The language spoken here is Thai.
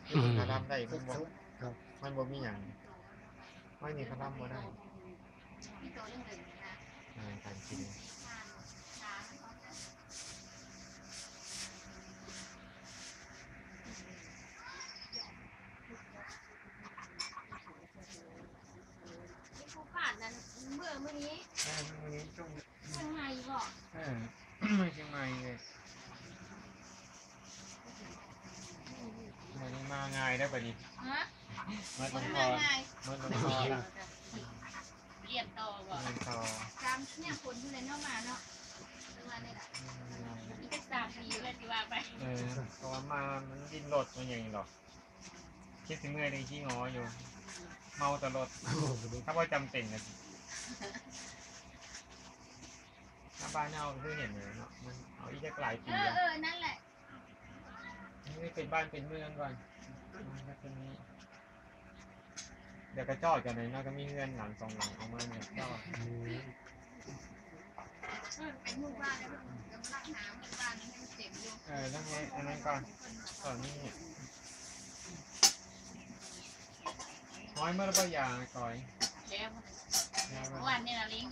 คือคาร่ำได้มันบ่ ครับ มันบ่มีหยังไม่มีคาร่ำบ่ได้การกินผู้ผ่านนั้นเมื่อนี้วันนี้ช่วง ทางในบอก ไม่เชียงใหม่เลยวันนี้มาง่ายได้ป่ะนี่ ฮะ มาตรงค เมื่ อ อไง มาตรงคอ เรียนต่อบอก เงินคอ ตามเนี่ยคนที่เรียนเข้ามาเนาะประมาณนี้แหละนี่ก็3 ปีเลยที่ว่าไป เพราะว่ามามันดินรถมันอย่างนี้หรอกคิดถึงเมื่อยได้ขี้งออยู่ เมาแต่รถถ้าว่าจำเป็นนะถ้าบ้านเอาคือเห็นเลยเนาะมันเอาอีกจะหลายปีแล้ว นั่นแหละ นี่เป็นบ้านเป็นเมืองก่อนแล้วก็นี้เดี๋ยวกระจอดกันเลยนะก็มีเงื่อนหลัง2 หลังเอามาเนี่ยก็ เป็นหมู่บ้านแล้วกำลังหาหมู่บ้านให้มันเต็มอยู่ นั่นไงอันนั้นก่อนตอนนี้น้อยเมื่อไรยาก่อย แล้ววันนี้นะลิง